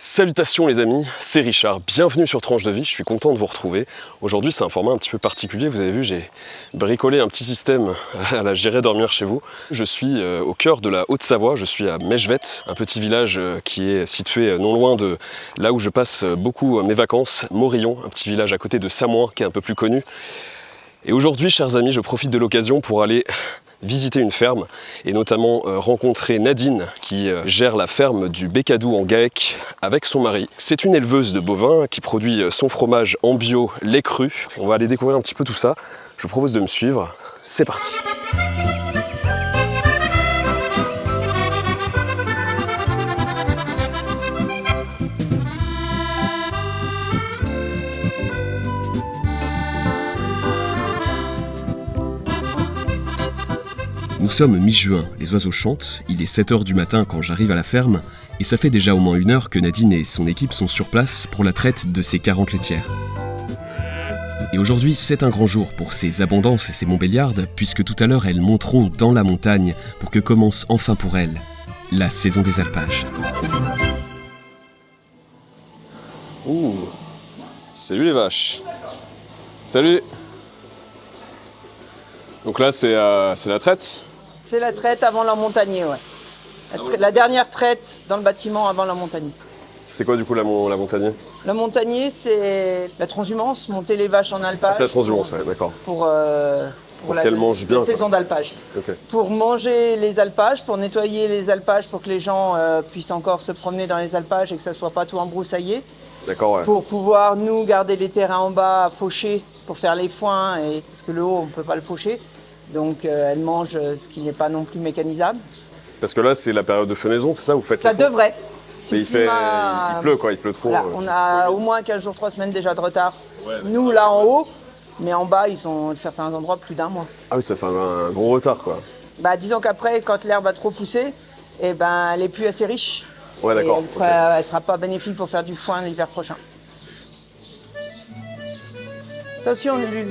Salutations les amis, c'est Richard, bienvenue sur Tranche de Vie, je suis content de vous retrouver. Aujourd'hui c'est un format un petit peu particulier, vous avez vu j'ai bricolé un petit système à la J'irai dormir chez vous. Je suis au cœur de la Haute-Savoie, je suis à Mejvet, un petit village qui est situé non loin de là où je passe beaucoup mes vacances, Morillon, un petit village à côté de Samoin qui est un peu plus connu. Et aujourd'hui chers amis, je profite de l'occasion pour aller visiter une ferme et notamment rencontrer Nadine qui gère la ferme du Bécadou en Gaec avec son mari. C'est une éleveuse de bovins qui produit son fromage en bio, lait cru. On va aller découvrir un petit peu tout ça. Je vous propose de me suivre. C'est parti. Nous sommes mi-juin, les oiseaux chantent, il est 7h du matin quand j'arrive à la ferme, et ça fait déjà au moins 1 heure que Nadine et son équipe sont sur place pour la traite de ces 40 laitières. Et aujourd'hui, c'est un grand jour pour ces abondances et ces montbéliardes, puisque tout à l'heure elles monteront dans la montagne pour que commence enfin pour elles la saison des alpages. Ouh, salut les vaches. Salut. Donc là c'est la traite. C'est la traite avant l'emmontagné, ouais. La dernière traite dans le bâtiment avant l'emmontagné. C'est quoi du coup la montagné? L'emmontagné, c'est la transhumance, monter les vaches en alpage. C'est la transhumance, ouais, d'accord. Pour qu'elles mangent bien, la saison d'alpage. Okay. Pour manger les alpages, pour nettoyer les alpages, pour que les gens puissent encore se promener dans les alpages et que ça soit pas tout embroussaillé. D'accord, ouais. Pour pouvoir, nous, garder les terrains en bas à faucher, pour faire les foins, parce que le haut, on ne peut pas le faucher. Donc elles mangent ce qui n'est pas non plus mécanisable. Parce que là, c'est la période de fenaison, c'est ça? Vous faites ça devrait. Mais il pleut quoi, il pleut trop. Voilà, on a au moins 15 jours, 3 semaines déjà de retard. Ouais, nous, là en haut, mais en bas, ils sont à certains endroits plus d'1 mois. Ah oui, ça fait un gros retard quoi. Bah, disons qu'après, quand l'herbe a trop poussé, eh ben, elle n'est plus assez riche. Ouais, d'accord. Elle ne sera pas bénéfique pour faire du foin l'hiver prochain. Attention, Lulu.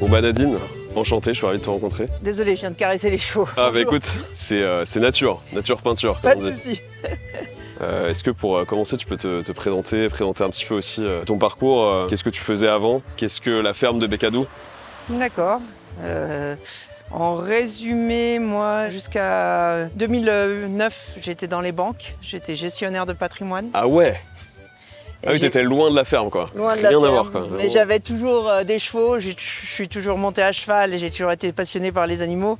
Bon bah Nadine, enchanté, je suis ravi de te rencontrer. Désolé, je viens de caresser les chevaux. Ah bah écoute, c'est nature peinture. Pas de soucis. Est-ce que pour commencer, tu peux te présenter un petit peu aussi ton parcours, qu'est-ce que tu faisais avant? Qu'est-ce que la ferme de Bécadou? D'accord. En résumé, moi, jusqu'à 2009, j'étais dans les banques. J'étais gestionnaire de patrimoine. Ah ouais? Ah oui, t'étais loin de la ferme quoi. Loin de la ferme. Rien à voir quoi. Mais j'avais toujours des chevaux, je suis toujours monté à cheval et j'ai toujours été passionné par les animaux.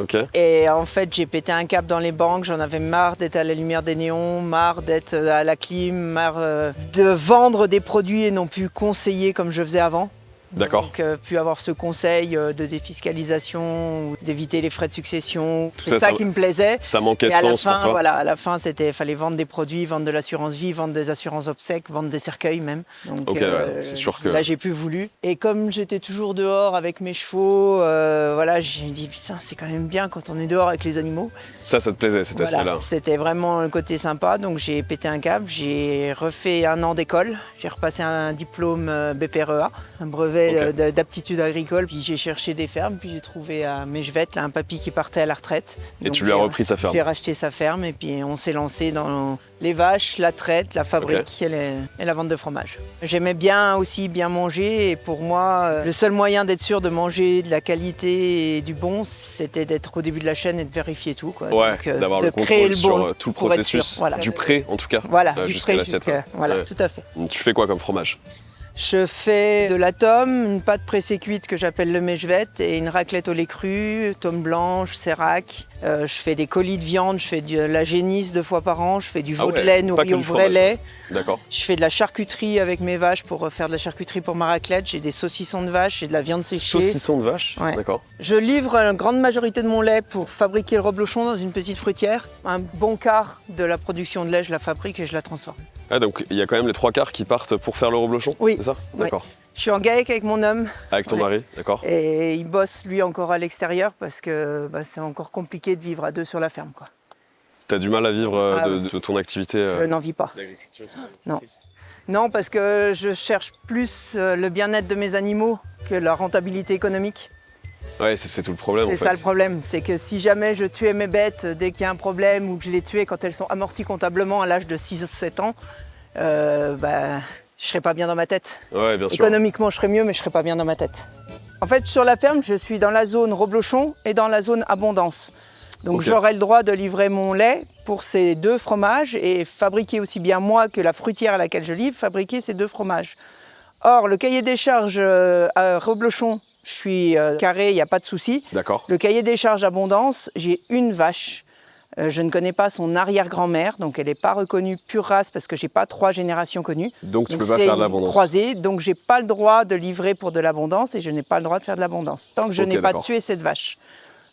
Ok. Et en fait, j'ai pété un câble dans les banques, j'en avais marre d'être à la lumière des néons, marre d'être à la clim, marre de vendre des produits et non plus conseiller comme je faisais avant. D'accord. Donc, puis avoir ce conseil de défiscalisation, d'éviter les frais de succession, c'est ça qui me plaisait. Ça manquait de sens pour toi. Voilà, à la fin, fallait vendre des produits, vendre de l'assurance vie, vendre des assurances obsèques, vendre des cercueils même. Donc, ouais, c'est sûr que... Là, j'ai plus voulu. Et comme j'étais toujours dehors avec mes chevaux, voilà, j'ai dit, putain, c'est quand même bien quand on est dehors avec les animaux. Ça te plaisait, cet aspect-là? C'était vraiment le côté sympa, donc j'ai pété un câble, j'ai refait 1 an d'école, j'ai repassé un diplôme BPREA, un brevet d'aptitude agricole, puis j'ai cherché des fermes, puis j'ai trouvé à Mejvet un papy qui partait à la retraite. Et donc, tu lui as repris sa ferme? J'ai racheté sa ferme et puis on s'est lancé dans les vaches, la traite, la fabrique et la vente de fromage. J'aimais bien aussi bien manger et pour moi, le seul moyen d'être sûr de manger de la qualité et du bon, c'était d'être au début de la chaîne et de vérifier tout. Quoi. Ouais, d'avoir le contrôle sur tout le processus, voilà. Du pré en tout cas, voilà, jusqu'à l'assiette. Voilà, tout à fait. Tu fais quoi comme fromage? Je fais de la tome, une pâte pressée cuite que j'appelle le Mejvet et une raclette au lait cru, tome blanche, sérac. Je fais des colis de viande, je fais de la génisse 2 fois par an, je fais du veau de lait nourri au vrai lait. D'accord. Je fais de la charcuterie avec mes vaches pour faire de la charcuterie pour ma raclette. J'ai des saucissons de vache, j'ai de la viande séchée. Saucissons de vache? Ouais. D'accord. Je livre la grande majorité de mon lait pour fabriquer le reblochon dans une petite fruitière. Un bon quart de la production de lait, je la fabrique et je la transforme. Ah donc il y a quand même les 3/4 qui partent pour faire le reblochon? Oui. C'est ça? D'accord. Oui. Je suis en Gaec avec mon homme. Avec ton mari, d'accord. Et il bosse lui encore à l'extérieur parce que c'est encore compliqué de vivre à 2 sur la ferme. T'as du mal à vivre de ton activité Je n'en vis pas. Non. Non, parce que je cherche plus le bien-être de mes animaux que la rentabilité économique. Ouais, c'est tout le problème en fait. C'est ça le problème, c'est que si jamais je tuais mes bêtes dès qu'il y a un problème ou que je les tuais quand elles sont amorties comptablement à l'âge de 6-7 ans, je serais pas bien dans ma tête. Ouais, bien sûr. Économiquement, je serais mieux, mais je serais pas bien dans ma tête. En fait, sur la ferme, je suis dans la zone reblochon et dans la zone abondance. Donc j'aurai le droit de livrer mon lait pour ces 2 fromages et fabriquer aussi bien moi que la fruitière à laquelle je livre, fabriquer ces 2 fromages. Or, le cahier des charges à reblochon, je suis carré, il n'y a pas de souci. D'accord. Le cahier des charges abondance, j'ai une vache. Je ne connais pas son arrière-grand-mère, donc elle n'est pas reconnue pure race parce que je n'ai pas 3 générations connues. Donc tu peux pas faire de l'abondance. Croisée, donc je n'ai pas le droit de livrer pour de l'abondance et je n'ai pas le droit de faire de l'abondance. Tant que je n'ai pas tué cette vache.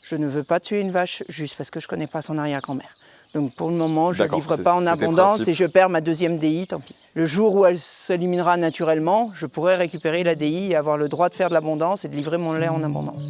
Je ne veux pas tuer une vache juste parce que je ne connais pas son arrière-grand-mère. Donc pour le moment, je ne livre pas en abondance et je perds ma 2e DI, tant pis. Le jour où elle s'éliminera naturellement, je pourrai récupérer la DI et avoir le droit de faire de l'abondance et de livrer mon lait en abondance.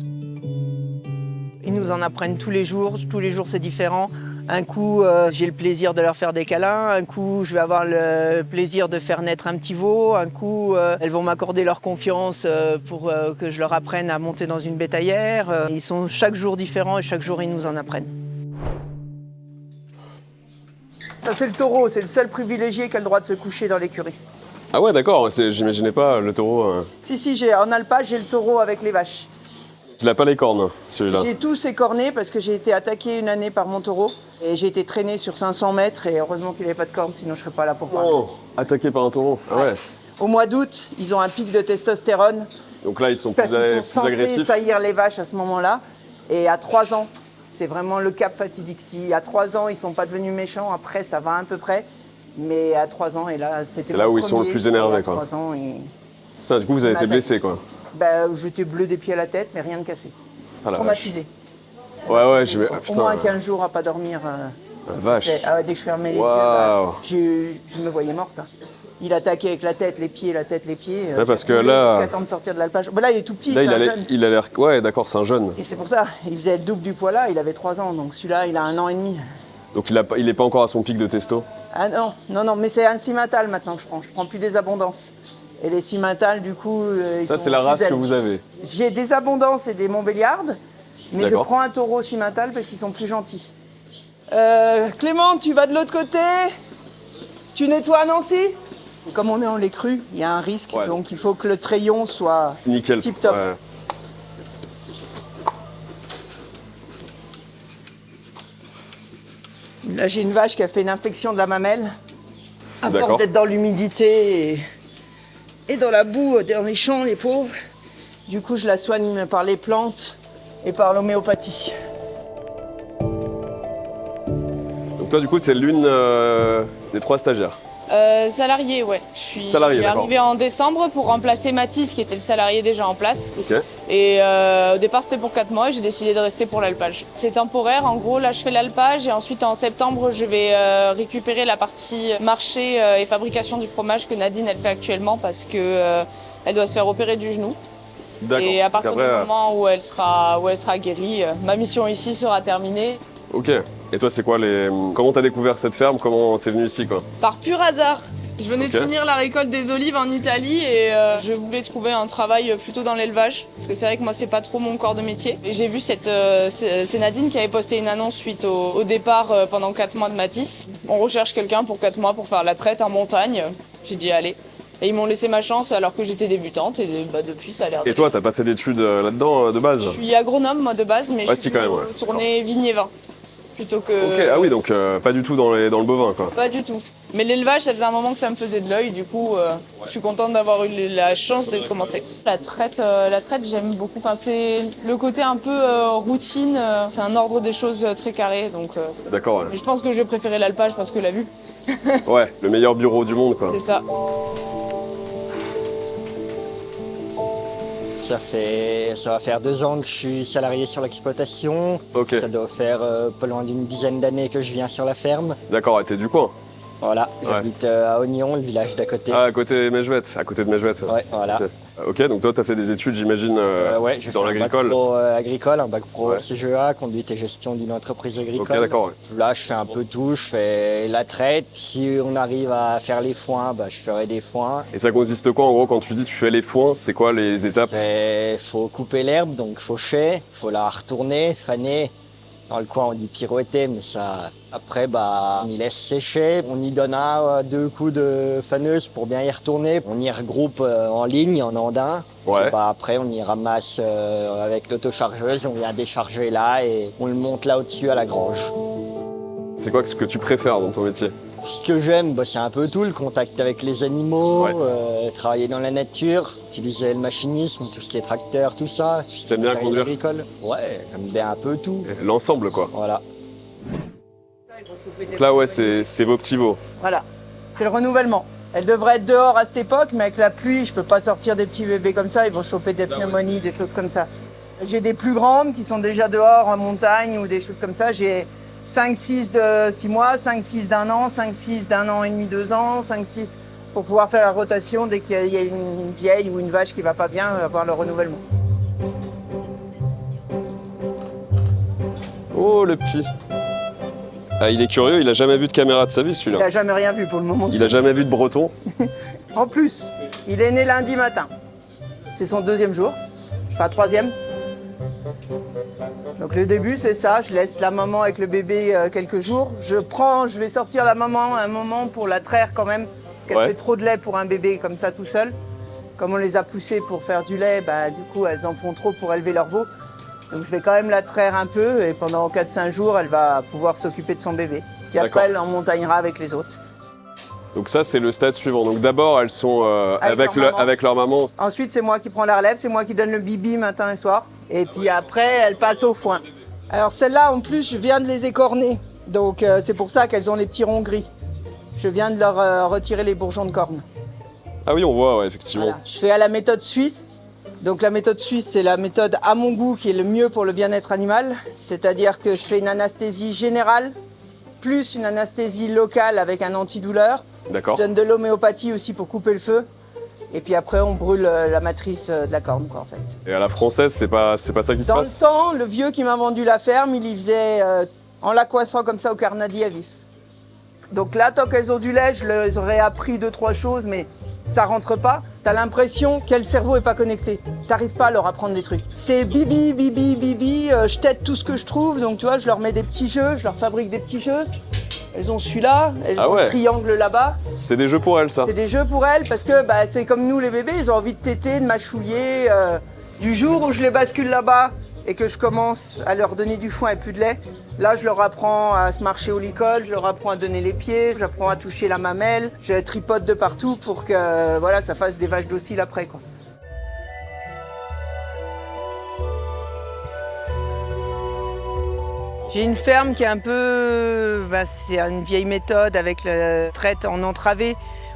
Ils nous en apprennent tous les jours c'est différent. Un coup, j'ai le plaisir de leur faire des câlins, un coup, je vais avoir le plaisir de faire naître un petit veau, un coup, elles vont m'accorder leur confiance pour que je leur apprenne à monter dans une bétaillère. Ils sont chaque jour différents et chaque jour, ils nous en apprennent. Ça, c'est le taureau, c'est le seul privilégié qui a le droit de se coucher dans l'écurie. Ah ouais, d'accord, j'imaginais pas le taureau. Si, en alpage, j'ai le taureau avec les vaches. Il n'a pas les cornes, celui-là. J'ai tous écorné parce que j'ai été attaqué une année par mon taureau. Et j'ai été traîné sur 500 mètres et heureusement qu'il n'avait pas de cornes, sinon je ne serais pas là pour parler. Oh, attaqué par un taureau, ah ouais. Au mois d'août, ils ont un pic de testostérone. Donc là, ils sont parce plus qu'ils sont censés agressifs. saillir les vaches à ce moment-là. Et à 3 ans, c'est vraiment le cap fatidique. Si à 3 ans, ils ne sont pas devenus méchants, après, ça va à peu près. Mais à 3 ans, et là, c'était. C'est là où ils sont le plus énervés, quoi. 3 ans, et... Putain, du coup, vous avez été blessé, quoi. J'étais bleu des pieds à la tête, mais rien de cassé. Ah, traumatisé. Ouais, Au moins 15 jours à pas dormir. Vache. Dès que je fermais les yeux, je me voyais morte. Il attaquait avec la tête, les pieds, la tête, les pieds. Ouais, parce que là. Jusqu'à temps de sortir de l'alpage. Là, il est tout petit, là, c'est un jeune. il a l'air. Ouais, d'accord, c'est un jeune. Et c'est pour ça, il faisait le double du poids là, il avait 3 ans. Donc celui-là, il a 1 an et demi. Donc il est pas encore à son pic de testo? Ah non, mais c'est un cimental maintenant que je prends. Je prends plus des abondances. Et les cimentales, du coup, ils sont. Ça, c'est la race que vous avez? J'ai des abondances et des Montbéliardes. Mais je prends un taureau cimental parce qu'ils sont plus gentils. Clément, tu vas de l'autre côté? Tu nettoies Nancy? Comme on est en lait cru, il y a un risque, donc il faut que le treillon soit nickel. Tip-top. Ouais. Là, j'ai une vache qui a fait une infection de la mamelle. À force d'être dans l'humidité et dans la boue, dans les champs, les pauvres. Du coup, je la soigne par les plantes et par l'homéopathie. Donc toi, du coup, c'est l'une des 3 stagiaires? Salarié, ouais. Je suis arrivé en décembre pour remplacer Mathis, qui était le salarié déjà en place. Ok. Et au départ, c'était pour 4 mois et j'ai décidé de rester pour l'alpage. C'est temporaire. En gros, là, je fais l'alpage et ensuite, en septembre, je vais récupérer la partie marché et fabrication du fromage que Nadine, elle fait actuellement parce que elle doit se faire opérer du genou. Et à partir du moment où elle sera guérie, ma mission ici sera terminée. Ok. Et toi, c'est quoi Comment t'as découvert cette ferme? Comment t'es venu ici, quoi? Par pur hasard. Je venais de finir la récolte des olives en Italie et je voulais trouver un travail plutôt dans l'élevage. Parce que c'est vrai que moi, c'est pas trop mon corps de métier. Et j'ai vu c'est Nadine qui avait posté une annonce suite au départ pendant 4 mois de Mathis. On recherche quelqu'un pour 4 mois pour faire la traite en montagne. J'ai dit allez. Et ils m'ont laissé ma chance alors que j'étais débutante et depuis ça a l'air. Et toi, t'as pas fait d'études là-dedans de base? Je suis agronome moi de base, mais je suis tournée vigne et vin. Plutôt que... Ok, ah oui, donc pas du tout dans le bovin, quoi. Pas du tout. Mais l'élevage, ça faisait un moment que ça me faisait de l'œil, du coup, je suis contente d'avoir eu la chance de commencer. La traite, j'aime beaucoup. Enfin, c'est le côté un peu routine, c'est un ordre des choses très carré, donc... D'accord, ouais. Mais je pense que je vais préférer l'alpage parce que la vue. Ouais, le meilleur bureau du monde, quoi. C'est ça. Ça va faire 2 ans que je suis salarié sur l'exploitation. Ok. Ça doit faire pas loin d'une dizaine d'années que je viens sur la ferme. D'accord, t'es du coin? Voilà, j'habite à Ognon, le village d'à côté. Ah, à côté de Mejouette, Ouais, voilà. Ok, donc toi, tu as fait des études, j'imagine, Ouais, j'ai fait dans un bac l'agricole. pro agricole, un bac pro Ouais. CGA, conduite et gestion d'une entreprise agricole. Ok, d'accord. Ouais. Là, je fais un peu tout, je fais la traite. Si on arrive à faire les foins, je ferai des foins. Et ça consiste quoi, en gros, quand tu dis tu fais les foins, c'est quoi les étapes? Il faut couper l'herbe, donc faucher, faut la retourner, faner. Dans le coin, on dit pirouetter, mais ça... Après, on y laisse sécher. On y donne 2 coups de faneuse pour bien y retourner. On y regroupe en ligne, en andin. Ouais. Et après, on y ramasse avec l'autochargeuse. On vient décharger là et on le monte là au-dessus à la grange. C'est quoi ce que tu préfères dans ton métier? Ce que j'aime, c'est un peu tout, le contact avec les animaux, travailler dans la nature, utiliser le machinisme, tout ce qui est tracteur, tout ça. Tout ce qui est T'aimes bien matériel conduire? agricole. Ouais, j'aime bien un peu tout. L'ensemble, quoi. Voilà. Donc là, ouais, c'est vos petits veaux. Voilà, c'est le renouvellement. Elle devrait être dehors à cette époque, mais avec la pluie, je peux pas sortir des petits bébés comme ça, ils vont choper des pneumonies, des choses comme ça. J'ai des plus grandes qui sont déjà dehors en montagne ou des choses comme ça. J'ai 5-6 de 6 mois, 5-6 d'1 an, 5-6 d'1 an et demi, 2 ans, 5-6 pour pouvoir faire la rotation dès qu'il y a une vieille ou une vache qui va pas bien, avoir le renouvellement. Oh, le petit. Ah, il est curieux, il a jamais vu de caméra de sa vie, Il celui-là. n'a jamais rien vu pour le moment. Il a jamais vu de breton. En plus, il est né lundi matin. C'est son 2e jour, enfin 3e. Donc le début, c'est ça, je laisse la maman avec le bébé quelques jours. Je vais sortir la maman un moment pour la traire quand même, parce qu'elle fait trop de lait pour un bébé comme ça tout seul. Comme on les a poussées pour faire du lait, du coup elles en font trop pour élever leur veau. Donc je vais quand même la traire un peu et pendant 4-5 jours, elle va pouvoir s'occuper de son bébé. Puis après, elle en montagnera avec les autres. Donc ça, c'est le stade suivant. Donc d'abord, elles sont avec leur maman. Ensuite, c'est moi qui prends la relève, c'est moi qui donne le bibi matin et soir. Et puis après, elles passent au foin. Alors celles-là, en plus, je viens de les écorner. Donc c'est pour ça qu'elles ont les petits ronds gris. Je viens de leur retirer les bourgeons de cornes. Ah oui, on voit, ouais, effectivement. Voilà. Je fais à la méthode suisse. Donc la méthode suisse, c'est la méthode à mon goût qui est le mieux pour le bien-être animal. C'est-à-dire que je fais une anesthésie générale, plus une anesthésie locale avec un antidouleur. D'accord. Je donne de l'homéopathie aussi pour couper le feu. Et puis après, on brûle la matrice de la corne, quoi, en fait. Et à la française, c'est pas ça qui se Dans passe? le temps, le vieux qui m'a vendu la ferme, il y faisait en la coiffant comme ça au carnadi à vif. Donc là, tant qu'elles ont du lait, je leur aurais appris 2-3 choses, mais ça rentre pas. T'as l'impression que le cerveau est pas connecté. T'arrives pas à leur apprendre des trucs. C'est bibi, bibi, bibi, je t'aide tout ce que je trouve. Donc tu vois, je leur mets des petits jeux, je leur fabrique des petits jeux. Elles ont celui-là, elles ont le triangle là-bas. C'est des jeux pour elles, ça? C'est des jeux pour elles parce que c'est comme nous les bébés, ils ont envie de téter, de mâchouiller. Du jour où je les bascule là-bas et que je commence à leur donner du foin et plus de lait, là je leur apprends à se marcher au licol, je leur apprends à donner les pieds, je leur apprends à toucher la mamelle, je tripote de partout pour que voilà, ça fasse des vaches dociles après, quoi. J'ai une ferme qui est un peu... c'est une vieille méthode avec la traite en entravé,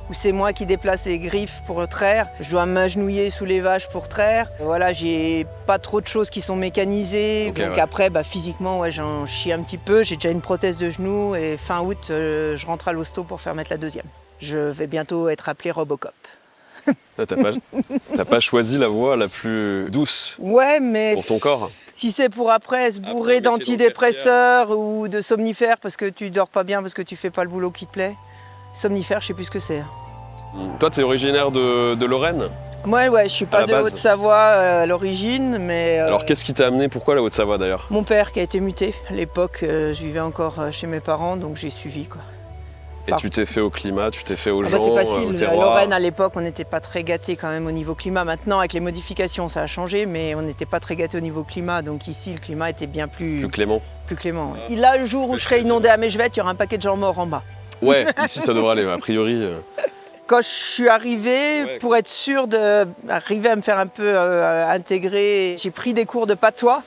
où c'est moi qui déplace les griffes pour traire. Je dois m'agenouiller sous les vaches pour traire. Voilà, j'ai pas trop de choses qui sont mécanisées. Okay, donc après, physiquement, j'en chie un petit peu. J'ai déjà une prothèse de genou et fin août, je rentre à l'hosto pour faire mettre la 2e. Je vais bientôt être appelé Robocop. T'as pas choisi la voie la plus douce mais pour ton corps? Si c'est pour après se bourrer d'antidépresseurs ou de somnifères parce que tu dors pas bien, parce que tu fais pas le boulot qui te plaît. Somnifères, je sais plus ce que c'est. Toi, t'es originaire de Lorraine? Moi, je suis pas de Haute-Savoie à l'origine, mais... Alors, qu'est-ce qui t'a amené? Pourquoi la Haute-Savoie, d'ailleurs? Mon père qui a été muté. À l'époque, je vivais encore chez mes parents, donc j'ai suivi, quoi. Et tu t'es fait au climat, tu t'es fait aux gens, c'est facile. au terroir. Lorraine, à l'époque, on n'était pas très gâtés quand même au niveau climat. Maintenant, avec les modifications, ça a changé, mais on n'était pas très gâtés au niveau climat. Donc ici, le climat était bien plus clément. Plus clément, oui. Là, le jour où je serai inondé à Mejouette, il y aura un paquet de gens morts en bas. Ouais, ici, ça devrait aller, a priori. Quand je suis arrivée, pour être sûre d'arriver à me faire un peu intégrer, j'ai pris des cours de patois.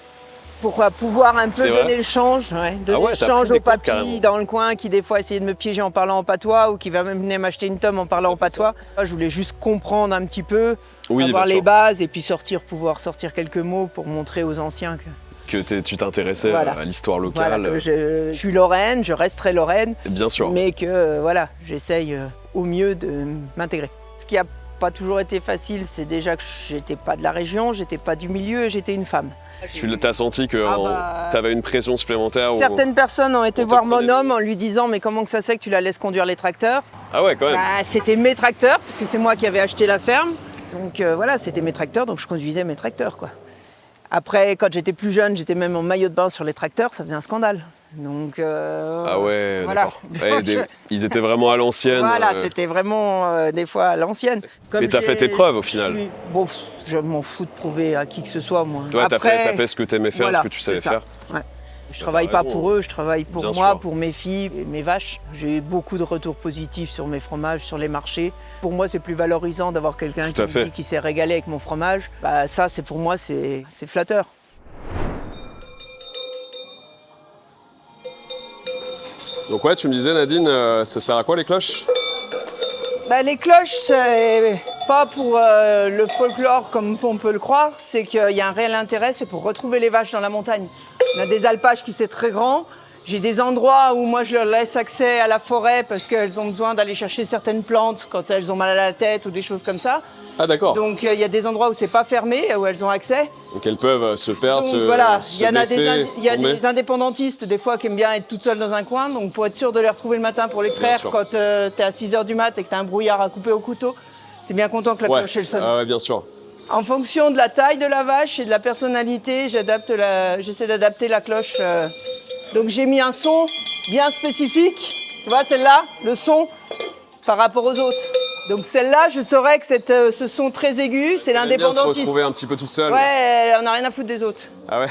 Pour pouvoir un peu donner le change, donner le change aux papis dans le coin qui des fois essayaient de me piéger en parlant en patois ou qui va même venir m'acheter une tome en parlant en patois. Je voulais juste comprendre un petit peu, avoir les bases et puis pouvoir sortir quelques mots pour montrer aux anciens que... que tu t'intéressais Voilà. à l'histoire locale. Voilà, que je suis lorraine, je resterai lorraine, Bien sûr. mais que voilà, j'essaye au mieux de m'intégrer. Ce qui n'a pas toujours été facile, c'est déjà que j'étais pas de la région, j'étais pas du milieu et j'étais une femme. Tu as senti que Ah tu avais une pression supplémentaire Certaines personnes ont été on te voir prenait mon homme en lui disant mais comment que ça se fait que tu la laisses conduire les tracteurs? Ah ouais, quand même. Bah, c'était mes tracteurs, parce que c'est moi qui avais acheté la ferme. Donc voilà, c'était mes tracteurs, donc je conduisais mes tracteurs, quoi. Après, quand j'étais plus jeune, j'étais même en maillot de bain sur les tracteurs, ça faisait un scandale. Donc Ah ouais, voilà. d'accord. Ouais, ils étaient vraiment à l'ancienne. Voilà, c'était vraiment des fois à l'ancienne. Comme Mais t'as fait tes preuves au final. Bon, je m'en fous de prouver à qui que ce soit, moi. Toi, t'as Après, fait ce que t'aimais faire, voilà, ce que tu savais c'est ça. faire. Ouais. Je travaille pas pour eux, je travaille pour Bien moi, sûr. pour mes filles et mes vaches. J'ai eu beaucoup de retours positifs sur mes fromages, sur les marchés. Pour moi, c'est plus valorisant d'avoir quelqu'un Tout à qui fait. me dit qu'il s'est régalé avec mon fromage. Bah, ça, c'est pour moi, c'est flatteur. Donc ouais, tu me disais Nadine, ça sert à quoi les cloches? Bah, les cloches, c'est pas pour le folklore comme on peut le croire, c'est qu'il y a un réel intérêt, c'est pour retrouver les vaches dans la montagne. On a des alpages qui sont très grands. J'ai des endroits où moi je leur laisse accès à la forêt parce qu'elles ont besoin d'aller chercher certaines plantes quand elles ont mal à la tête ou des choses comme ça. Ah d'accord. Donc il y a des endroits où c'est pas fermé, où elles ont accès. Donc elles peuvent se perdre, Donc se voilà, se il y en a baisser, il y a tomber. des indépendantistes des fois qui aiment bien être toutes seules dans un coin. Donc pour être sûr de les retrouver le matin pour les traire sûr. quand tu es à 6h du mat et que tu as un brouillard à couper au couteau, tu es bien content que la Ouais. cloche elle sonne. Ah ouais, bien sûr. En fonction de la taille de la vache et de la personnalité, j'essaie d'adapter la cloche. Donc j'ai mis un son bien spécifique. Tu vois celle-là, le son par rapport aux autres. Donc celle-là, je saurais que ce son très aigu, c'est Elle aime bien se l'indépendantiste. retrouver un petit peu tout seul. Ouais, on n'a rien à foutre des autres. Ah ouais.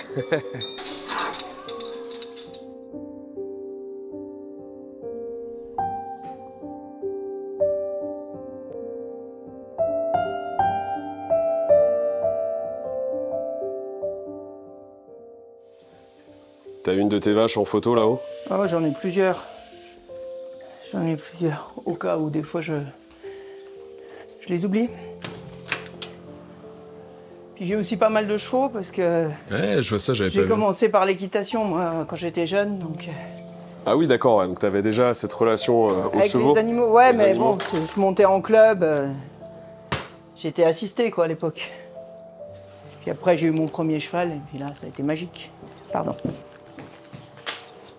T'as une de tes vaches en photo là-haut? Oh, j'en ai plusieurs. J'en ai plusieurs. Au cas où des fois je les oublie. Puis j'ai aussi pas mal de chevaux parce que Ouais, je vois ça, j'avais pas j'ai vu. commencé par l'équitation moi quand j'étais jeune. Donc Ah oui, d'accord, ouais. Donc t'avais déjà cette relation aux avec chevaux. les animaux, ouais, Les mais animaux. bon, je montais en club. J'étais assisté quoi à l'époque. Puis après j'ai eu mon premier cheval et puis là ça a été magique. Pardon.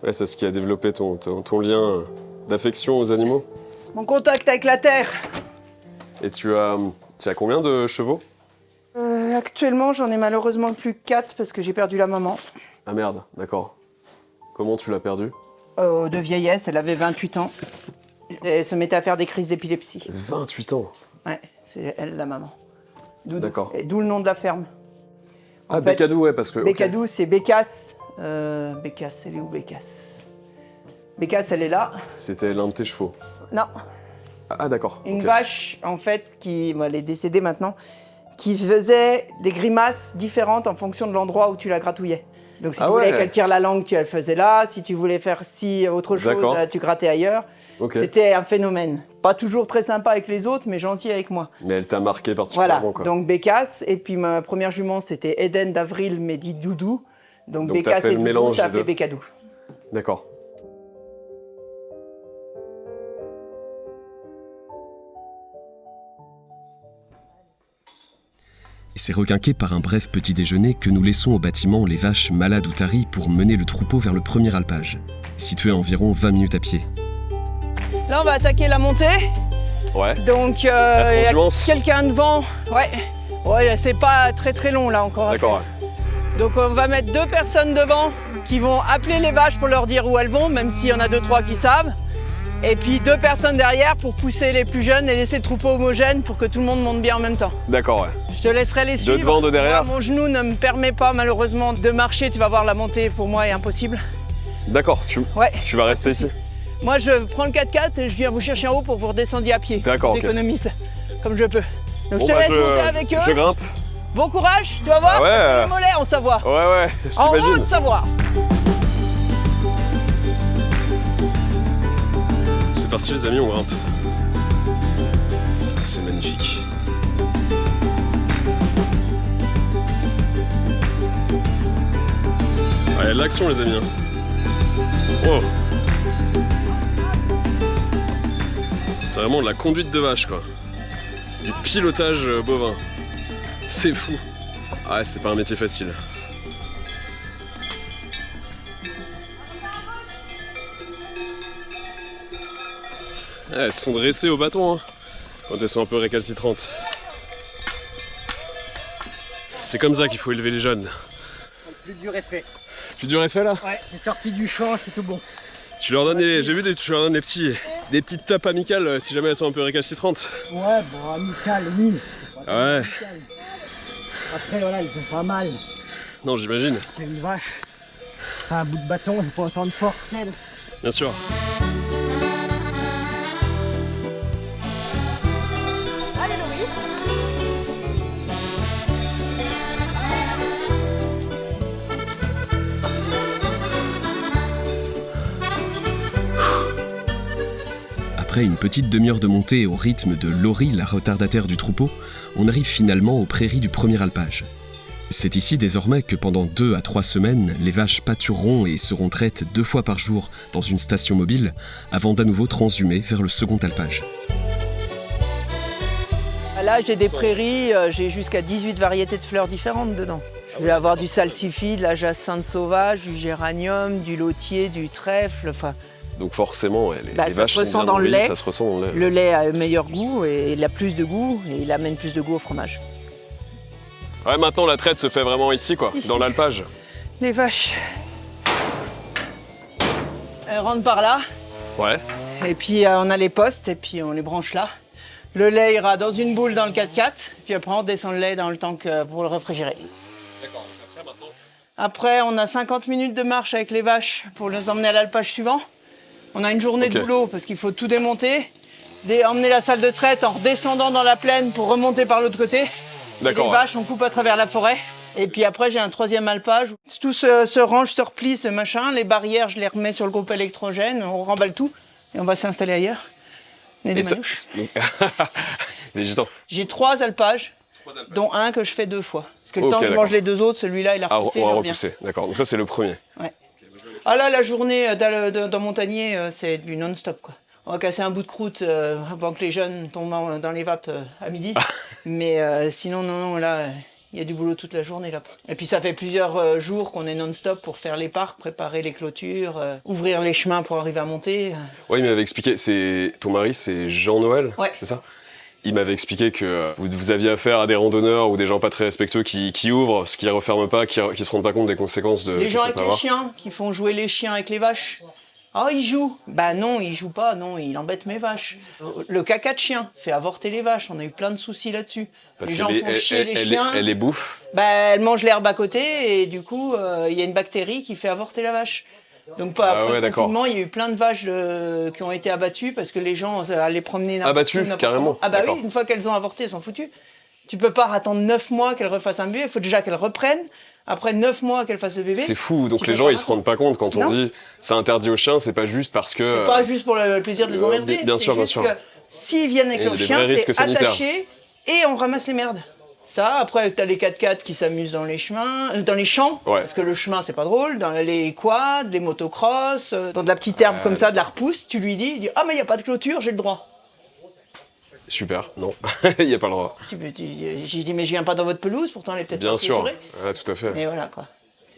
Ouais, c'est ce qui a développé ton lien d'affection aux animaux. Mon contact avec la terre. Et tu as combien de chevaux? Actuellement j'en ai malheureusement plus que 4 parce que j'ai perdu la maman. Ah merde, d'accord. Comment tu l'as perdu? De vieillesse, elle avait 28 ans. Elle se mettait à faire des crises d'épilepsie. 28 ans. Ouais, c'est elle la maman. D'accord. D'où le nom de la ferme. Ah, En fait, Bécadou, ouais, parce que... ok. Bécadou, c'est Bécasse. Bécasse, elle est où Bécasse? Bécasse, elle est là. C'était l'un de tes chevaux. Non, Ah, d'accord. une ok. vache, en fait, elle est décédée maintenant, qui faisait des grimaces différentes en fonction de l'endroit où tu la gratouillais. Donc si Ah tu voulais ouais. qu'elle tire la langue, tu la faisais là. Si tu voulais faire autre chose, D'accord. tu grattais ailleurs. Ok. C'était un phénomène. Pas toujours très sympa avec les autres, mais gentil avec moi. Mais elle t'a marqué Voilà, particulièrement, quoi. donc Bécasse. Et puis ma première jument, c'était Eden d'Avril, mais dit Doudou. Donc Donc, t'as Bécasse fait et le Doudou, mélange ça des fait deux. Bécadou. D'accord. C'est requinqué par un bref petit déjeuner que nous laissons au bâtiment les vaches malades ou taries pour mener le troupeau vers le premier alpage, situé à environ 20 minutes à pied. Là, on va attaquer la montée. Ouais. Donc, il y a transhumance. quelqu'un devant. Ouais. Ouais, c'est pas très très long là encore. D'accord. Donc, on va mettre 2 personnes devant qui vont appeler les vaches pour leur dire où elles vont, même s'il y en a 2-3 qui savent. Et puis 2 personnes derrière pour pousser les plus jeunes et laisser le troupeau homogène pour que tout le monde monte bien en même temps. D'accord, ouais. Je te laisserai les suivre. Deux devant, deux derrière. Moi, mon genou ne me permet pas malheureusement de marcher. Tu vas voir, la montée pour moi est impossible. D'accord, tu vas rester ici. Moi, je prends le 4x4 et je viens vous chercher en haut pour que vous redescendiez à pied. D'accord, ok. J'économise comme je peux. Donc Bon, je te bah, laisse monter avec eux. Je grimpe. Bon courage, tu vas voir. Ah ouais. ça fait les mollets en Savoie. Ouais, En j'imagine. haute Savoie. C'est parti les amis, on grimpe. C'est magnifique. Allez, l'action les amis. Oh. C'est vraiment de la conduite de vache quoi. Du pilotage bovin. C'est fou. Ah, c'est pas un métier facile. Ah, elles se font dresser au bâton hein, quand elles sont un peu récalcitrantes. C'est comme ça qu'il faut élever les jeunes. Le plus dur est fait. Plus dur effet là? Ouais, c'est sorti du champ, c'est tout bon. Tu leur donnes j'ai vu tu leur donnes des petites tapes amicales si jamais elles sont un peu récalcitrantes. Ouais, bon, amical, oui. Ouais. Après, voilà, ils ont pas mal. Non, j'imagine. C'est une vache. Un bout de bâton, j'ai pas autant de force qu'elle. Bien sûr. Après une petite demi-heure de montée au rythme de Laurie, la retardataire du troupeau, on arrive finalement aux prairies du premier alpage. C'est ici désormais que pendant 2 à 3 semaines, les vaches pâtureront et seront traites 2 fois par jour dans une station mobile, avant d'à nouveau transhumer vers le second alpage. Là, j'ai des prairies, j'ai jusqu'à 18 variétés de fleurs différentes dedans. Je vais avoir du salsifis, de la jacinthe sauvage, du géranium, du lotier, du trèfle, enfin... Donc forcément, ouais, les ça vaches se ressent sont bien dans le nourries, lait. ça se ressent dans le lait. Le lait a un meilleur goût et il a plus de goût et il amène plus de goût au fromage. Ouais, maintenant la traite se fait vraiment ici, quoi, Ici. dans l'alpage. Les vaches, elles rentrent par là Ouais. et puis on a les postes et puis on les branche là. Le lait ira dans une boule dans le 4x4 puis après on descend le lait dans le tank pour le réfrigérer. D'accord, après maintenant... Après on a 50 minutes de marche avec les vaches pour les emmener à l'alpage suivant. On a une journée de boulot parce qu'il faut tout démonter, emmener la salle de traite en redescendant dans la plaine pour remonter par l'autre côté. D'accord. Les vaches, on coupe à travers la forêt. Et puis après, j'ai un 3e alpage. Tout se range, se replie, ce machin. Les barrières, je les remets sur le groupe électrogène. On remballe tout et on va s'installer ailleurs. On est des manouches. Des gitans. J'ai 3 alpages, dont un que je fais 2 fois. Parce que le Ok, temps que je d'accord. mange les 2 autres, celui-là, il a repoussé, on je va reviens. repousser, d'accord. Donc ça, c'est le premier. Ouais. Ah là, la journée dans Montagnier, c'est du non-stop, quoi. On va casser un bout de croûte avant que les jeunes tombent dans les vapes à midi. Mais sinon, non, là, il y a du boulot toute la journée, là. Et puis ça fait plusieurs jours qu'on est non-stop pour faire les parcs, préparer les clôtures, ouvrir les chemins pour arriver à monter. Oui, il m'avait expliqué, ton mari, c'est Jean-Noël, Ouais. c'est ça? Il m'avait expliqué que vous aviez affaire à des randonneurs ou des gens pas très respectueux qui ouvrent, ce qui ne referment pas, qui se rendent pas compte des conséquences de... Les gens que ça avec peut les avoir. chiens, qui font jouer les chiens avec les vaches. Ah, il joue. Bah non, il joue pas, non, il embête mes vaches. Le caca de chien fait avorter les vaches, on a eu plein de soucis là-dessus. Parce Les gens font chier les chiens. Elle les bouffe. Bah, elle mange l'herbe à côté et du coup, il y a une bactérie qui fait avorter la vache. Donc après ouais, le d'accord. confinement, il y a eu plein de vaches qui ont été abattues parce que les gens allaient promener n'importe Abattues, où, n'importe carrément. comment. Ah bah D'accord. oui, une fois qu'elles ont avorté, elles sont foutues. Tu peux pas attendre 9 mois qu'elles refassent un bébé, il faut déjà qu'elles reprennent. Après 9 mois qu'elles fassent le bébé. C'est fou, donc Tu les peux gens pas ils se rater. rendent pas compte quand on Non. dit c'est interdit aux chiens, c'est pas juste parce que... C'est pas juste pour le plaisir de les emmerder. bien c'est sûr, bien juste sûr. que s'ils viennent avec Et il y a leur des chien, vrais risques c'est sanitaires. attaché et on ramasse les merdes. Ça, après, t'as les 4x4 qui s'amusent dans les chemins, dans les champs, Ouais. parce que le chemin, c'est pas drôle, dans les quads, les motocross, dans de la petite herbe comme ça, de la repousse, tu lui dis, il dit, ah, mais il n'y a pas de clôture, j'ai le droit. Super, non, il y a pas le droit. J'ai dit, mais je viens pas dans votre pelouse, pourtant elle est peut-être Bien pas sûr, clôturée. ouais, tout à fait. Mais voilà, quoi.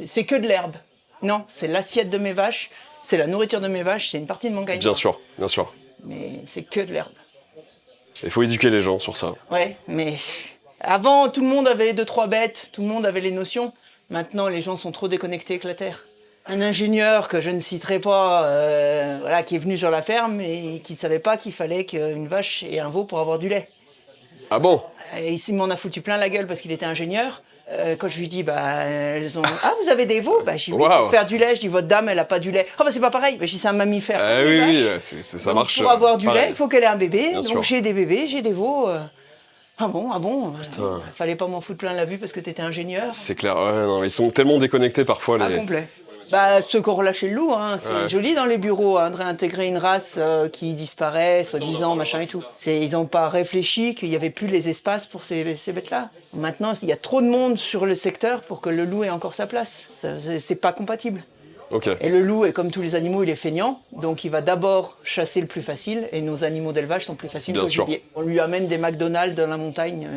C'est que de l'herbe. Non, c'est l'assiette de mes vaches, c'est la nourriture de mes vaches, c'est une partie de mon gagne. Bien sûr, bien sûr. Mais c'est que de l'herbe. Il faut éduquer les gens sur ça. Ouais, mais avant, tout le monde avait 2-3 bêtes, tout le monde avait les notions. Maintenant, les gens sont trop déconnectés avec la terre. Un ingénieur que je ne citerai pas, voilà, qui est venu sur la ferme et qui ne savait pas qu'il fallait qu'une vache ait un veau pour avoir du lait. Ah bon? Et il m'en a foutu plein la gueule parce qu'il était ingénieur. Quand je lui dis, bah, elles ont... Ah, vous avez des veaux? Bah, j'ai dit, oui, Waouh. pour faire du lait. Je dis, votre dame, elle a pas du lait. Ah, bah, c'est pas pareil. Bah, je dis, c'est un mammifère. Ah comme les oui, vaches. oui, ça Donc, marche. pour avoir du pareil. lait, il faut qu'elle ait un bébé. Bien Donc sûr. j'ai des bébés, j'ai des veaux. Ah bon, Putain. fallait pas m'en foutre plein la vue parce que t'étais ingénieur. C'est clair, ouais, non, ils sont tellement déconnectés parfois. Pas Les... complet. Bah, ceux qui ont relâché le loup, hein, c'est Ouais. joli dans les bureaux, hein, de réintégrer une race qui disparaît, soi-disant, machin et tout. Ils n'ont pas réfléchi qu'il n'y avait plus les espaces pour ces bêtes-là. Maintenant, il y a trop de monde sur le secteur pour que le loup ait encore sa place. C'est pas compatible. Ok. Et le loup, comme tous les animaux, il est feignant, donc il va d'abord chasser le plus facile, et nos animaux d'élevage sont plus faciles Bien que le sûr. gibier. On lui amène des McDonald's dans la montagne.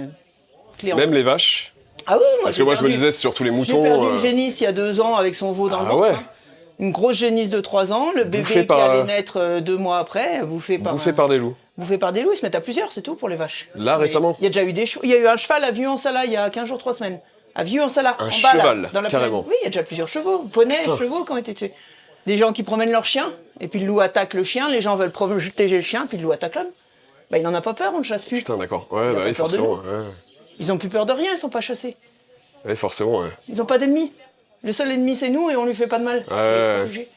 Clé en main. Même les vaches. Ah oui, Parce que moi, je me disais, c'est surtout les J'ai moutons. perdu une génisse il y a 2 ans avec son veau dans le Ah ventre. ouais. Hein. Une grosse génisse de 3 ans, le bébé Bouffé qui par, allait naître 2 mois après, bouffé par des loups. bouffé par des loups. Ils se mettent à plusieurs, c'est tout pour les vaches. Là, Mais récemment. il y a déjà eu des chevaux. Il y a eu un cheval à Vieux-en-Sala il y a 15 jours, 3 semaines. À Vieux-en-Sala, Un en cheval, bas, là, dans la carrément. plaine. Oui, il y a déjà plusieurs chevaux, poneys, Putain. chevaux qui ont été tués. Des gens qui promènent leur chien, et puis le loup attaque le chien, les gens veulent protéger le chien, puis le loup attaque l'homme. Bah, il n'en a pas peur, on ne chasse plus. Putain, d'accord. Il Ouais, a bah pas oui, peur de forcément. nous. Ouais. Ils ont plus peur de rien, ils sont pas chassés. Oui, forcément, ouais. Ils n'ont pas d'ennemis. Le seul ennemi, c'est nous, et on lui fait pas de mal. Faut les protéger.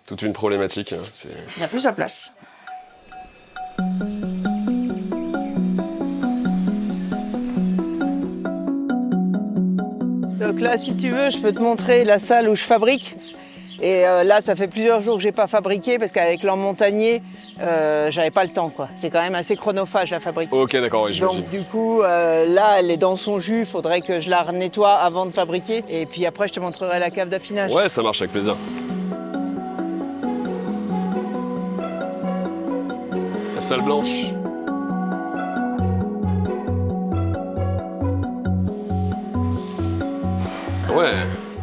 Toute une problématique. Hein. C'est... Il n'y a plus sa place. Donc là, si tu veux, je peux te montrer la salle où je fabrique. Et là, ça fait plusieurs jours que j'ai pas fabriqué parce qu'avec l'an montagnier, j'avais pas le temps, quoi. C'est quand même assez chronophage la fabrique. Ok, d'accord, oui, j'imagine. Donc du coup, là, elle est dans son jus. Il faudrait que je la nettoie avant de fabriquer. Et puis après, je te montrerai la cave d'affinage. Ouais, ça marche avec plaisir. La salle blanche. Ouais,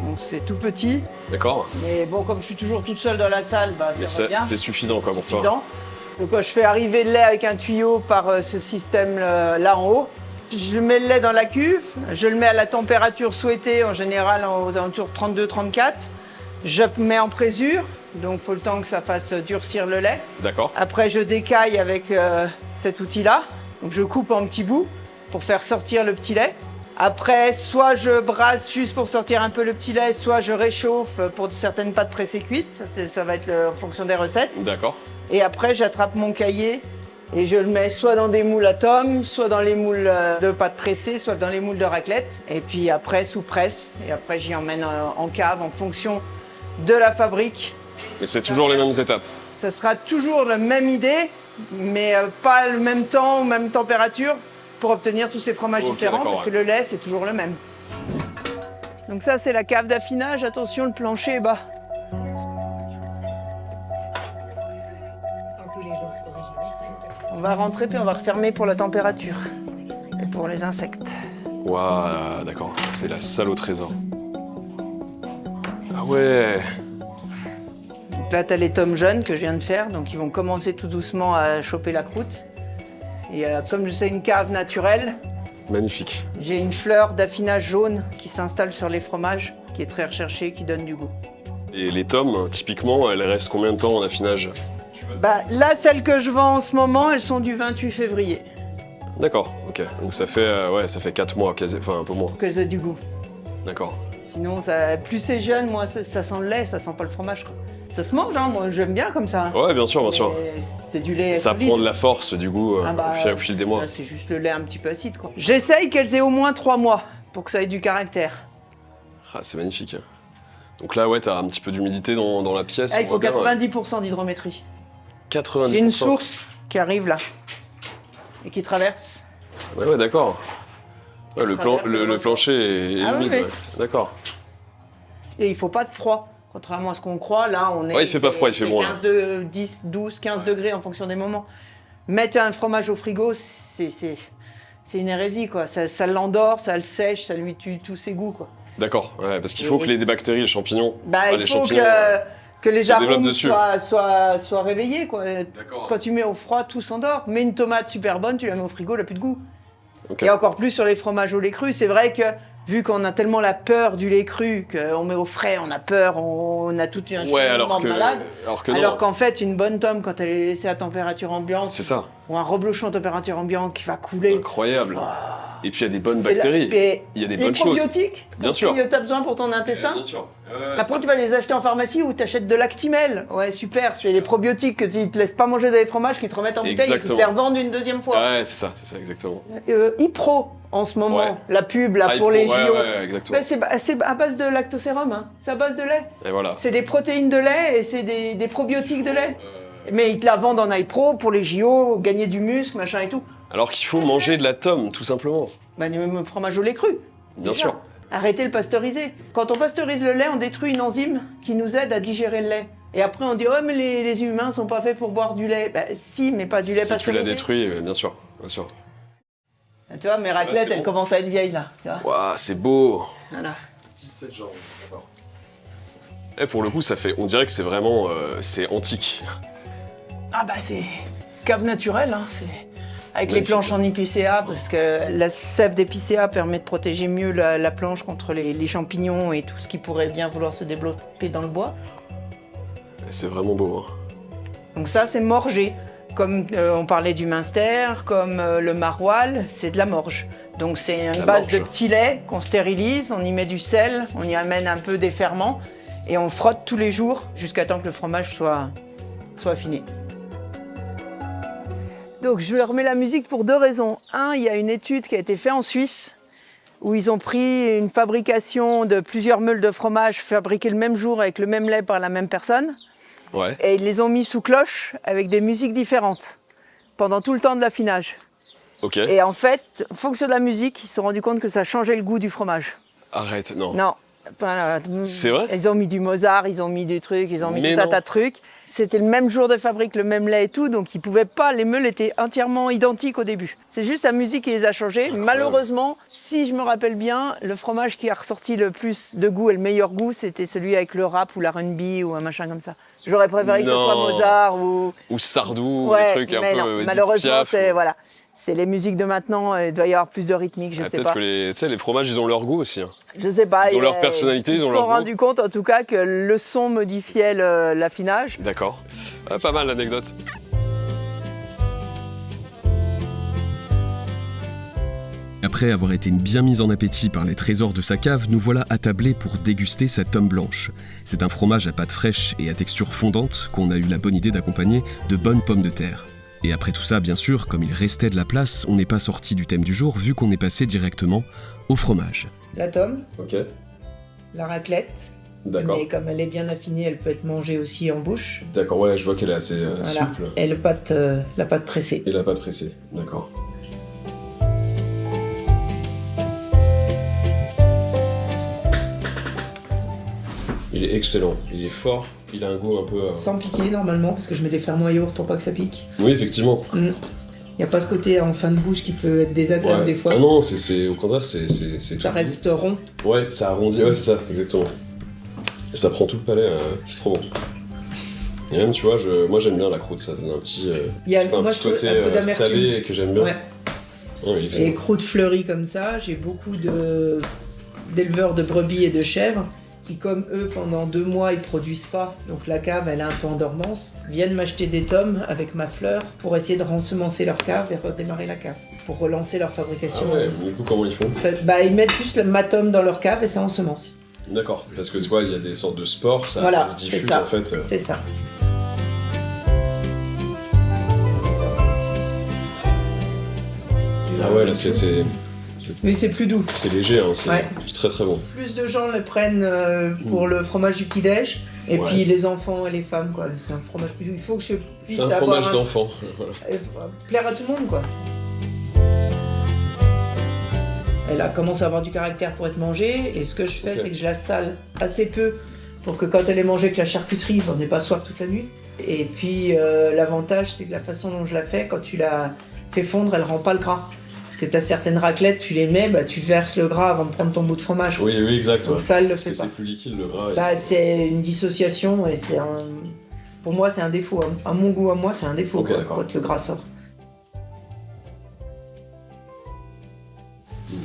Donc c'est tout petit. d'accord. Mais bon, comme je suis toujours toute seule dans la salle, bah, Mais ça va bien. c'est suffisant, quoi, pour toi. Suffisant. Donc je fais arriver le lait avec un tuyau par ce système là en haut. Je mets le lait dans la cuve, je le mets à la température souhaitée, en général aux alentours de 32-34. Je mets en présure, donc il faut le temps que ça fasse durcir le lait. D'accord. Après je décaille avec cet outil-là. Donc je coupe en petits bouts pour faire sortir le petit lait. Après, soit je brasse juste pour sortir un peu le petit lait, soit je réchauffe pour certaines pâtes pressées cuites. Ça va être en fonction des recettes. D'accord. Et après, j'attrape mon cahier et je le mets soit dans des moules à tomes, soit dans les moules de pâte pressée, soit dans les moules de raclette. Et puis après, sous presse. Et après, j'y emmène en cave en fonction de la fabrique. Mais c'est toujours les mêmes étapes. Ça sera toujours la même idée, mais pas le même temps ou même température pour obtenir tous ces fromages Ok, différents, d'accord, parce que le lait, c'est toujours le même. Donc ça, c'est la cave d'affinage. Attention, le plancher est bas. On va rentrer puis on va refermer pour la température et pour les insectes. Waouh, d'accord. C'est la salle au trésor. Ah ouais. Donc là, tu as les tomes jeunes que je viens de faire, donc ils vont commencer tout doucement à choper la croûte. Et comme c'est une cave naturelle, Magnifique. j'ai une fleur d'affinage jaune qui s'installe sur les fromages, qui est très recherchée, qui donne du goût. Et les tomes, typiquement, elles restent combien de temps en affinage? Bah, là, celles que je vends en ce moment, elles sont du 28 février, D'accord, ok. Donc ça fait 4 mois, enfin un peu moins. qu'elles aient du goût. D'accord. Sinon, plus c'est jeune, moins ça sent le lait, ça sent pas le fromage, quoi. Ça se mange, hein, moi j'aime bien comme ça. Ouais, bien sûr, bien sûr. Mais c'est du lait Ça solide. prend de la force, du goût, Ah bah, au fil des mois. Là, c'est juste le lait un petit peu acide, quoi. J'essaye qu'elles aient au moins 3 mois pour que ça ait du caractère. Ah, c'est magnifique. Donc là, ouais, t'as un petit peu d'humidité dans la pièce. Ah, il on faut voit bien, 90% d'hydrométrie. 90%. J'ai une source qui arrive là et qui traverse. Ouais, d'accord. Ouais, le traverse et le ressort. plancher est Ah oui, humide, oui. ouais. D'accord. Et il faut pas de froid. Contrairement à ce qu'on croit, là on est. Ouais, il fait pas froid, il fait bon, là. 10, 12, 15 degrés en fonction des moments. Mettre un fromage au frigo, c'est une hérésie, quoi. Ça l'endort, ça le sèche, ça lui tue tous ses goûts, quoi. D'accord, ouais, parce qu'il faut que les bactéries, les champignons, Bah, les il faut champignons, que les se développent arômes dessus. soient réveillés, quoi. D'accord. Quand tu mets au froid, tout s'endort. Mets une tomate super bonne, tu la mets au frigo, elle n'a plus de goût. Ok. Et encore plus sur les fromages au lait cru. C'est vrai que, vu qu'on a tellement la peur du lait cru, qu'on met au frais, on a peur, on a tout un Ouais, cheminement de malade. alors que non. Alors qu'en fait, une bonne tome, quand elle est laissée à température ambiante, C'est ça, ou un reblochon à température ambiante qui va couler. incroyable. Et puis il y a des bonnes c'est bactéries. et Il y a des les bonnes choses. probiotiques, Bien dont sûr. tu as besoin pour ton intestin. Bien sûr. Après, tu vas les acheter en pharmacie ou tu achètes de l'Actimel. Ouais, super. C'est les probiotiques que tu te laisses pas manger dans les fromages qui te remettent en bouteille et qui te Exactement. les revendent une deuxième fois. Ouais, c'est ça, exactement. Ipro, en ce moment, Ouais. la pub là, Ah, pour les ouais, JO. ouais, exactement. Ben, c'est à base de lactosérum, hein. C'est à base de lait. Et voilà. C'est des protéines de lait et c'est des probiotiques de lait. Mais ils te la vendent en iPro pour les JO, gagner du muscle, machin et tout. Alors qu'il faut manger de la tome, tout simplement. Bah, du fromage au lait cru. Bien Déjà. sûr. Arrêtez le pasteuriser. Quand on pasteurise le lait, on détruit une enzyme qui nous aide à digérer le lait. Et après, on dit « Oh, mais les humains sont pas faits pour boire du lait. » Bah si, mais pas du lait Si tu pasteurisé. l'as détruit, bien sûr, bien sûr. Tu vois, mes raclettes, c'est elles bon. commencent à être vieilles, là. Tu vois, Waouh, c'est beau. voilà. 17 genres, d'accord. Et pour le coup, ça fait... On dirait que c'est vraiment... c'est antique. Ah bah c'est cave naturelle, hein. C'est... Avec les magnifique. planches en épicéa, parce que la sève d'épicéa permet de protéger mieux la planche contre les champignons et tout ce qui pourrait bien vouloir se développer dans le bois. C'est vraiment beau. Hein. Donc ça, c'est morgé. Comme on parlait du Munster, comme le maroilles, c'est de la morge. Donc c'est une La base morge. de petit lait qu'on stérilise, on y met du sel, on y amène un peu des ferments et on frotte tous les jours jusqu'à temps que le fromage soit affiné. Donc je leur mets la musique pour deux raisons. Un, il y a une étude qui a été faite en Suisse où ils ont pris une fabrication de plusieurs meules de fromage fabriquées le même jour avec le même lait par la même personne. Ouais. Et ils les ont mis sous cloche avec des musiques différentes pendant tout le temps de l'affinage. Ok. Et en fait, en fonction de la musique, ils se sont rendus compte que ça changeait le goût du fromage. Arrête, non. Non. C'est vrai? Ils ont mis du Mozart, ils ont mis des trucs, ils ont mis Mais tout un non. tas de trucs. C'était le même jour de fabrique, le même lait et tout, donc ils pouvaient pas, les meules étaient entièrement identiques au début. C'est juste la musique qui les a changés. Incroyable. Malheureusement, si je me rappelle bien, le fromage qui a ressorti le plus de goût et le meilleur goût, c'était celui avec le rap ou la R&B ou un machin comme ça. J'aurais préféré que ce soit Non. Mozart ou... Ou Sardou, Ouais, des trucs un mais peu... non, Edith malheureusement, Piaf, c'est ou- voilà. C'est les musiques de maintenant, il doit y avoir plus de rythmique, je sais Peut-être pas. que les, tu sais, les fromages, ils ont leur goût aussi. Hein. Je sais pas. Ils ont leur personnalité, ils ont se leur sont goût. rendus compte en tout cas que le son modifiait l'affinage. D'accord. Pas mal l'anecdote. Après avoir été bien mise en appétit par les trésors de sa cave, nous voilà attablés pour déguster sa tome blanche. C'est un fromage à pâte fraîche et à texture fondante qu'on a eu la bonne idée d'accompagner de bonnes pommes de terre. Et après tout ça, bien sûr, comme il restait de la place, on n'est pas sorti du thème du jour vu qu'on est passé directement au fromage. La tome, Ok. la raclette, D'accord. mais comme elle est bien affinée, elle peut être mangée aussi en bouche. D'accord, ouais, je vois qu'elle est assez Voilà. souple. Et la pâte pressée. Et la pâte pressée. D'accord. Il est excellent, il est fort, il a un goût un peu... Sans piquer normalement, parce que je mets des ferments à yaourt pour pas que ça pique. Oui, effectivement. Il n'y a pas ce côté en fin de bouche qui peut être désagréable Ouais. des fois. Ah non, au contraire, c'est Ça tout reste rond. doux. Ouais, ça arrondit, ouais, c'est ça, exactement. Ça prend tout le palais, c'est trop bon. Et même, tu vois, moi j'aime bien la croûte, ça donne un petit, Il y a, je sais pas, un moi, petit je trouve côté un peu d'amertume. salé que j'aime bien. Ouais. Ouais, il est Et excellent. croûte fleurie comme ça, j'ai beaucoup d'éleveurs de brebis et de chèvres qui, comme eux, pendant 2 mois, ils produisent pas. Donc la cave, elle est un peu en dormance. Viennent m'acheter des tomes avec ma fleur pour essayer de rensemencer leur cave et redémarrer la cave. Pour relancer leur Ah fabrication. ouais, du coup, comment ils font? Ils mettent juste ma tome dans leur cave et ça ensemence. D'accord, parce que tu vois, il y a des sortes de spores, ça, Voilà, ça se c'est diffuse ça. en fait. C'est ça. Ah ouais, là c'est Mais c'est plus doux. léger, hein, c'est Ouais. très très bon. Plus de gens le prennent pour le fromage du petit-déj. Et Ouais. puis les enfants et les femmes, quoi. C'est un fromage plus doux. Il faut que je puisse C'est un avoir fromage d'enfant. Voilà. plaire à tout le monde, quoi. Elle a commencé à avoir du caractère pour être mangée, et ce que je fais, Ok. c'est que je la sale assez peu pour que quand elle est mangée avec la charcuterie, on n'ait pas soif toute la nuit. Et puis l'avantage, c'est que la façon dont je la fais, quand tu la fais fondre, elle rend pas le gras. Parce que tu as certaines raclettes, tu les mets, tu verses le gras avant de prendre ton bout de fromage. Oui, exact. Donc Ouais. ça, elle le Parce fait que pas. c'est plus liquide le gras. C'est une dissociation, et pour moi, c'est un défaut. À mon goût, à moi, c'est un défaut, Ok, quoi, d'accord. quand le gras sort.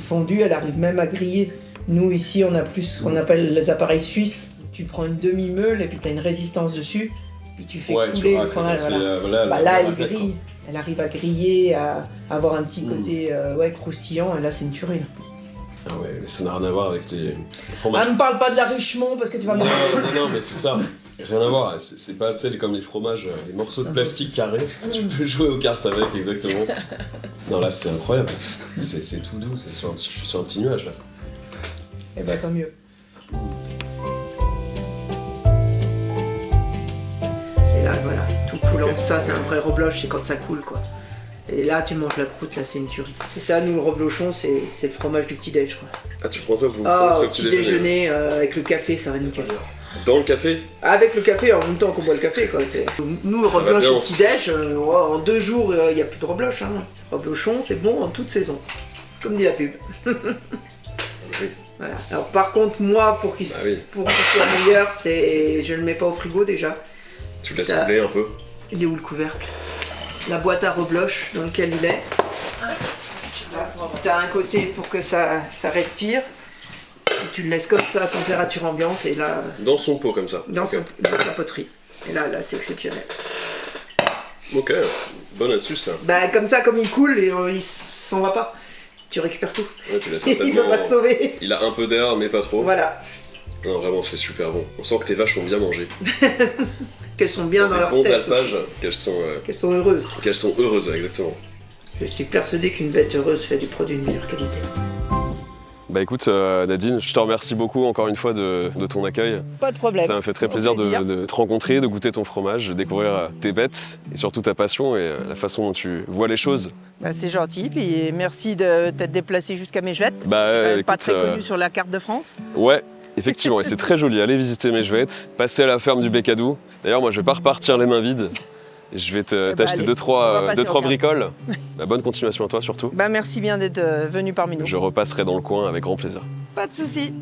Fondue, elle arrive même à griller. Nous, ici, on a plus ce qu'on appelle les appareils suisses. Tu prends une demi-meule et puis tu as une résistance dessus. Puis tu fais Ouais, couler le racles, fromage. c'est, Voilà. voilà, Là, la elle raclette, quoi. grille. Elle arrive à griller, à avoir un petit côté croustillant. Et là, c'est une tuerie. Là. Ah ouais, mais ça n'a rien à voir avec les fromages. Ah, ne parle pas de la Richemont parce que tu vas me Non, non, mais c'est ça. Rien à voir. C'est pas, tu sais, comme les fromages, les morceaux de plastique carrés. Tu peux jouer aux cartes avec, exactement. Non, là, c'était incroyable. C'est tout doux. Je suis sur un petit nuage là. Eh ben, tant mieux. Et là, voilà, tout coulant. Ça, c'est un vrai rebloche, c'est quand ça coule, quoi. Et Et là, tu manges la croûte, là, c'est une tuerie. Et ça, nous, le reblochon, c'est le fromage du petit-déj, quoi. Ah, tu prends ça pour Au petit déjeuner, avec le café, ça va nickel. Dans le café? Avec le café, en même temps qu'on boit le café, quoi. Nous, le rebloche au petit-déj, en 2 jours, il n'y a plus de rebloche. Hein. Reblochon, c'est bon en toute saison. Comme dit la pub. Oui. Voilà. Alors, par contre, moi, pour qu'il soit meilleur, je ne le mets pas au frigo déjà. Tu laisses couler un peu? Il est où le couvercle? La boîte à rebloche dans lequel il est. Tu as un côté pour que ça respire. Et tu le laisses comme ça à température ambiante et là... Dans son pot comme ça? Dans sa poterie. Et là c'est exceptionnel. Ok, bonne astuce ça. Bah comme ça, comme il coule, et, il s'en va pas. Tu récupères tout. Ouais, tu l'as certainement... Il peut pas se sauver. Il a un peu d'air mais pas trop. Voilà. Non vraiment c'est super bon. On sent que tes vaches ont bien mangé. Qu'elles sont bien dans leur tête. Bons alpages, qu'elles sont heureuses. Qu'elles sont heureuses, exactement. Je suis persuadé qu'une bête heureuse fait du produit de meilleure qualité. Bah écoute Nadine, je te remercie beaucoup encore une fois de ton accueil. Pas de problème. Ça m'a fait très plaisir de te rencontrer, de goûter ton fromage, de découvrir tes bêtes et surtout ta passion et la façon dont tu vois les choses. Bah, c'est gentil, puis merci de t'être déplacé jusqu'à Mesjouette. Bah, c'est quand même pas écoute, très connu sur la carte de France. Ouais, effectivement, et c'est très joli. Allez visiter Mesjouette, passer à la ferme du Bécadou. D'ailleurs, moi je vais pas repartir les mains vides. Je vais t'acheter deux, trois bricoles. Bah, bonne continuation à toi surtout. Bah, merci bien d'être venu parmi nous. Je repasserai dans le coin avec grand plaisir. Pas de soucis.